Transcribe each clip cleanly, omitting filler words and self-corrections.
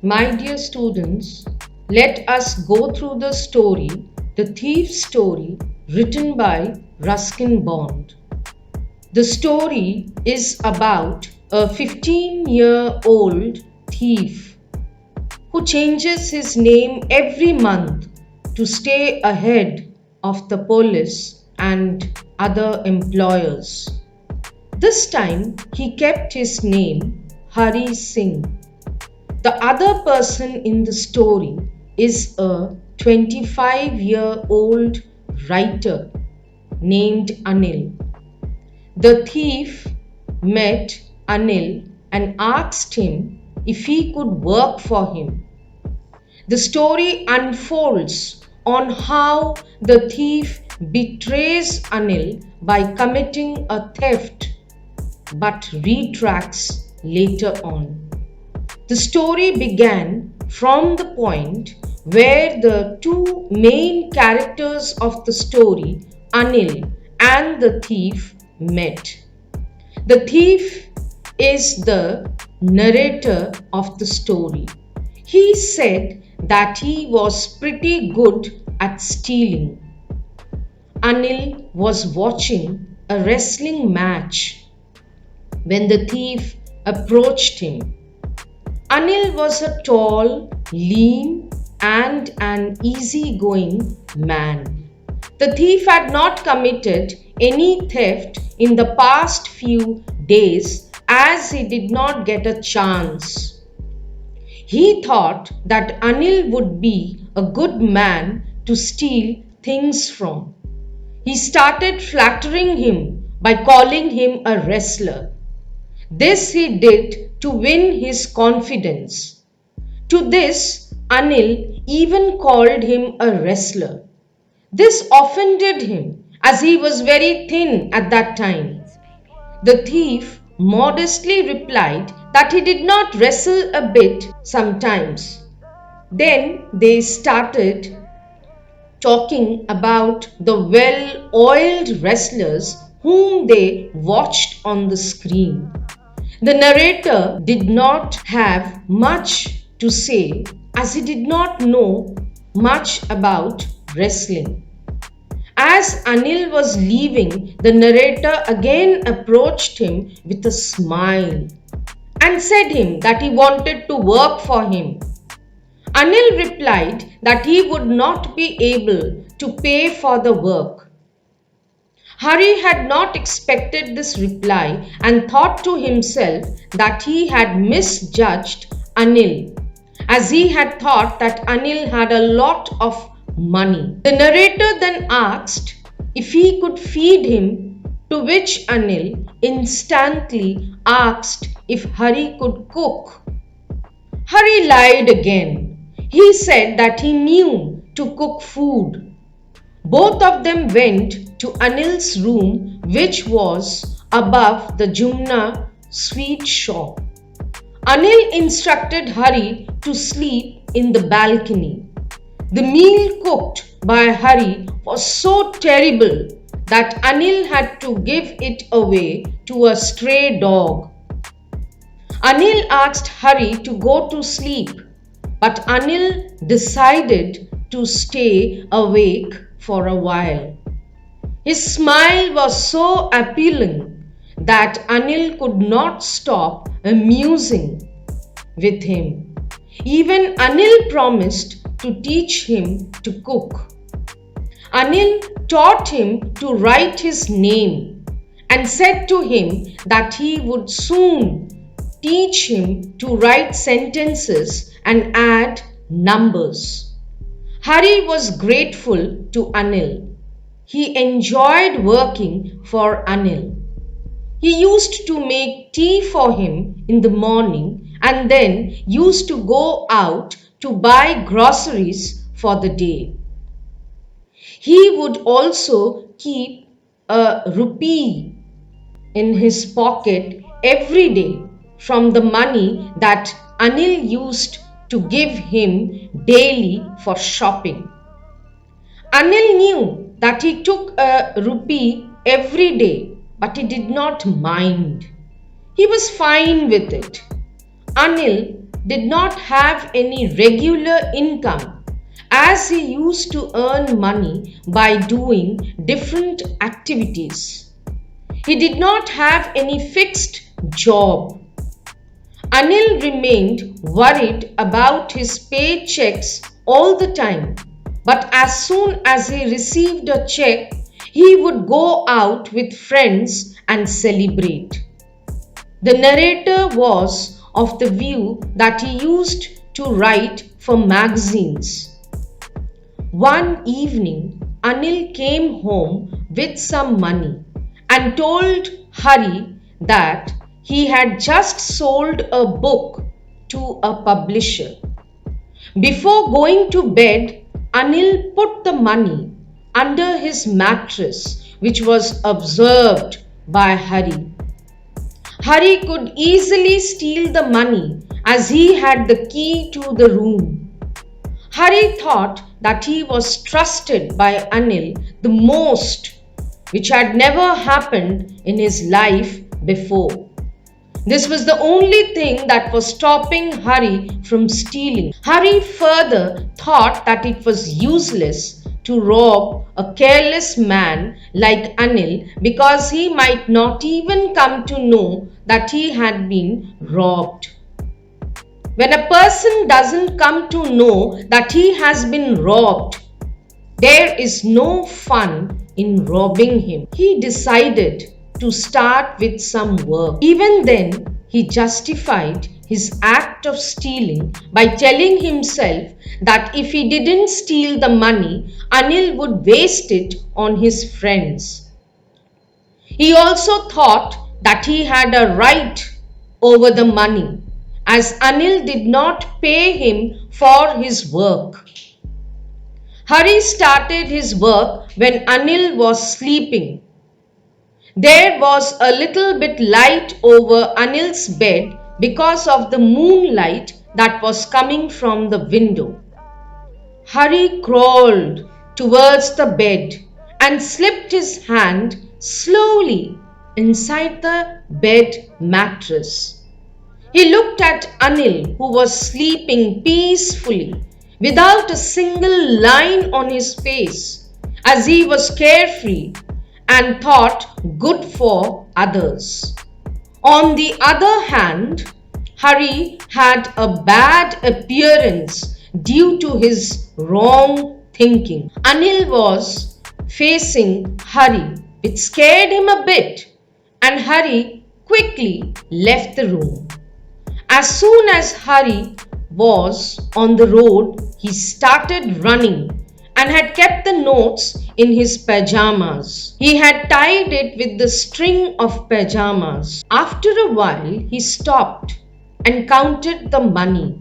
My dear students, let us go through the story, The Thief's Story, written by Ruskin Bond. The story is about a 15-year-old thief who changes his name every month to stay ahead of the police and other employers. This time he kept his name Hari Singh. The other person in the story is a 25-year-old writer named Anil. The thief met Anil and asked him if he could work for him. The story unfolds on how the thief betrays Anil by committing a theft but retracts later on. The story began from the point where the two main characters of the story, Anil and the thief, met. The thief is the narrator of the story. He said that he was pretty good at stealing. Anil was watching a wrestling match when the thief approached him. Anil was a tall, lean, and an easygoing man. The thief had not committed any theft in the past few days as he did not get a chance. He thought that Anil would be a good man to steal things from. He started flattering him by calling him a wrestler. This he did to win his confidence. To this, Anil even called him a wrestler. This offended him as he was very thin at that time. The thief modestly replied that he did not wrestle a bit sometimes. Then they started talking about the well-oiled wrestlers whom they watched on the screen. The narrator did not have much to say as he did not know much about wrestling. As Anil was leaving, the narrator again approached him with a smile and said him that he wanted to work for him. Anil replied that he would not be able to pay for the work. Hari had not expected this reply and thought to himself that he had misjudged Anil, as he had thought that Anil had a lot of money. The narrator then asked if he could feed him, to which Anil instantly asked if Hari could cook. Hari lied again. He said that he knew to cook food. Both of them went to Anil's room, which was above the Jumna sweet shop. Anil instructed Hari to sleep in the balcony. The meal cooked by Hari was so terrible that Anil had to give it away to a stray dog. Anil asked Hari to go to sleep, but Anil decided to stay awake for a while. His smile was so appealing that Anil could not stop amusing with him. Even Anil promised to teach him to cook. Anil taught him to write his name and said to him that he would soon teach him to write sentences and add numbers. Hari was grateful to Anil. He enjoyed working for Anil. He used to make tea for him in the morning and then used to go out to buy groceries for the day. He would also keep a rupee in his pocket every day from the money that Anil used to give him daily for shopping. Anil knew that he took a rupee every day, but he did not mind. He was fine with it. Anil did not have any regular income, as he used to earn money by doing different activities. He did not have any fixed job. Anil remained worried about his paychecks all the time, but as soon as he received a check, he would go out with friends and celebrate. The narrator was of the view that he used to write for magazines. One evening, Anil came home with some money and told Hari that he had just sold a book to a publisher. Before going to bed, Anil put the money under his mattress, which was observed by Hari. Hari could easily steal the money as he had the key to the room. Hari thought that he was trusted by Anil the most, which had never happened in his life before. This was the only thing that was stopping Hari from stealing. Hari further thought that it was useless to rob a careless man like Anil because he might not even come to know that he had been robbed. When a person doesn't come to know that he has been robbed, there is no fun in robbing him. He decided to start with some work. Even then, he justified his act of stealing by telling himself that if he didn't steal the money, Anil would waste it on his friends. He also thought that he had a right over the money, as Anil did not pay him for his work. Hari started his work when Anil was sleeping. There was a little bit light over Anil's bed because of the moonlight that was coming from the window. Hari crawled towards the bed and slipped his hand slowly inside the bed mattress. He looked at Anil, who was sleeping peacefully without a single line on his face, as he was carefree and thought good for others. On the other hand, Hari had a bad appearance due to his wrong thinking. Anil was facing Hari, which scared him a bit, and Hari quickly left the room. As soon as Hari was on the road, he started running and had kept the notes in his pajamas. He had tied it with the string of pajamas. After a while, he stopped and counted the money.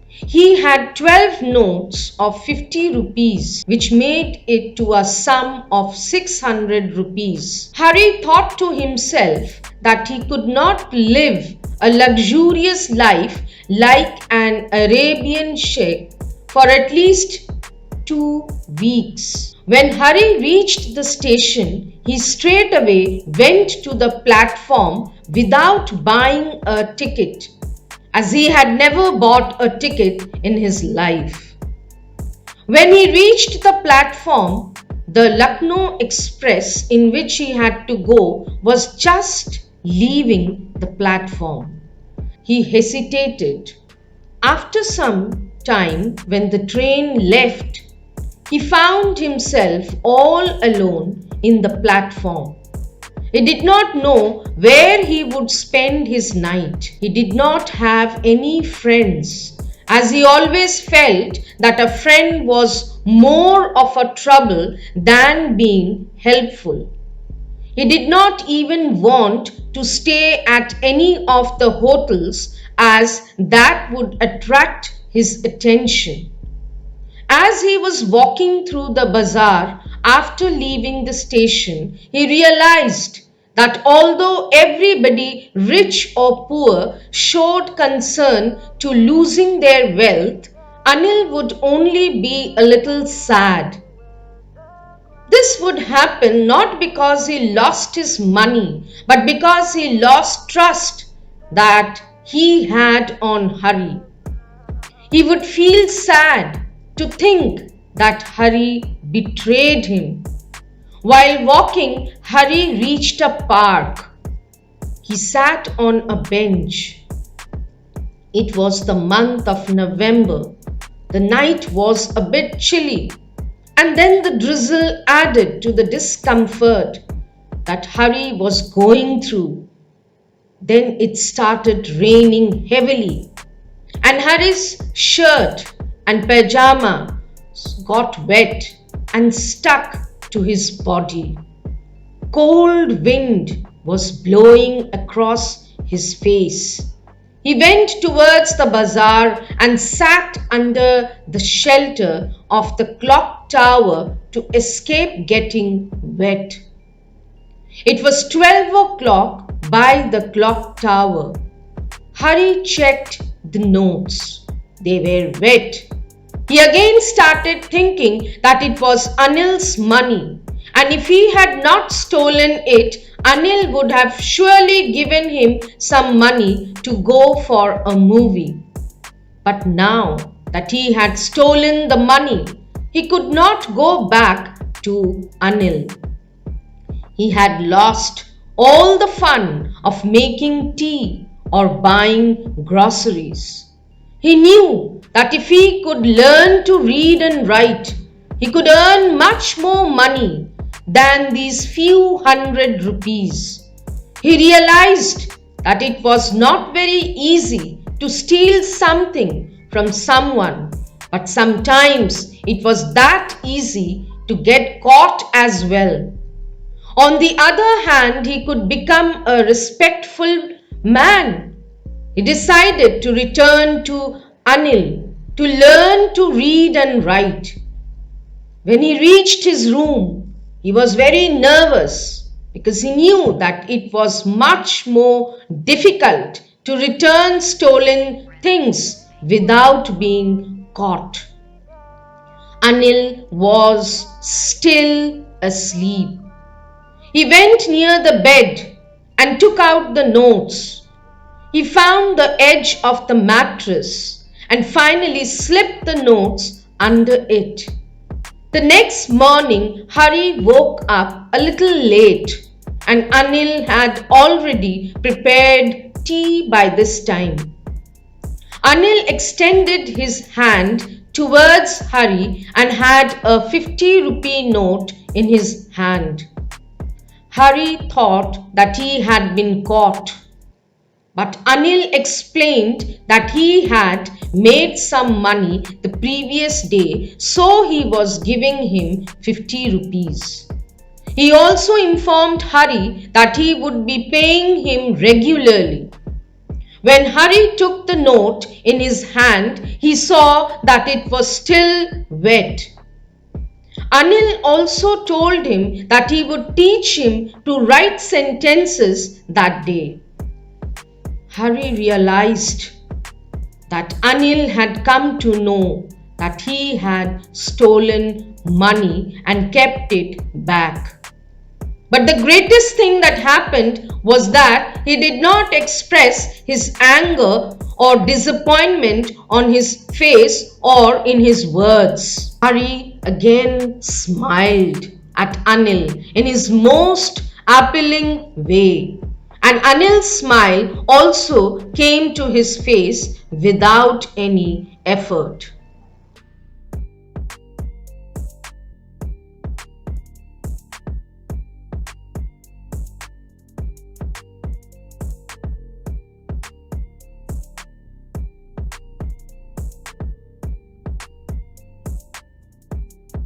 He had 12 notes of 50 rupees, which made it to a sum of 600 rupees. Hari thought to himself that he could not live a luxurious life like an Arabian sheikh for at least 2 weeks. When Hari reached the station, he straightaway went to the platform without buying a ticket, as he had never bought a ticket in his life. When he reached the platform, the Lucknow Express in which he had to go was just leaving the platform. He hesitated. After some time, when the train left, he found himself all alone in the platform. He did not know where he would spend his night. He did not have any friends, as he always felt that a friend was more of a trouble than being helpful. He did not even want to stay at any of the hotels, as that would attract his attention. As he was walking through the bazaar after leaving the station, he realized that although everybody, rich or poor, showed concern to losing their wealth, Anil would only be a little sad. This would happen not because he lost his money, but because he lost trust that he had on Hari. He would feel sad to think that Hari betrayed him. While walking, Hari reached a park. He sat on a bench. It was the month of November. The night was a bit chilly, and then the drizzle added to the discomfort that Hari was going through. Then it started raining heavily, and Hari's shirt and pajama got wet and stuck to his body. Cold wind was blowing across his face. He went towards the bazaar and sat under the shelter of the clock tower to escape getting wet. It was 12 o'clock by the clock tower. Hari checked the notes. They were wet. He again started thinking that it was Anil's money, and if he had not stolen it, Anil would have surely given him some money to go for a movie. But now that he had stolen the money, he could not go back to Anil. He had lost all the fun of making tea or buying groceries. He knew that if he could learn to read and write, he could earn much more money than these few hundred rupees. He realized that it was not very easy to steal something from someone, but sometimes it was that easy to get caught as well. On the other hand, he could become a respectful man. He decided to return to Anil to learn to read and write. When he reached his room, he was very nervous because he knew that it was much more difficult to return stolen things without being caught. Anil was still asleep. He went near the bed and took out the notes. He found the edge of the mattress and finally slipped the notes under it. The next morning, Hari woke up a little late, and Anil had already prepared tea by this time. Anil extended his hand towards Hari and had a 50-rupee note in his hand. Hari thought that he had been caught. But Anil explained that he had made some money the previous day, so he was giving him 50 rupees. He also informed Hari that he would be paying him regularly. When Hari took the note in his hand, he saw that it was still wet. Anil also told him that he would teach him to write sentences that day. Hari realized that Anil had come to know that he had stolen money and kept it back. But the greatest thing that happened was that he did not express his anger or disappointment on his face or in his words. Hari again smiled at Anil in his most appealing way. And Anil's smile also came to his face without any effort.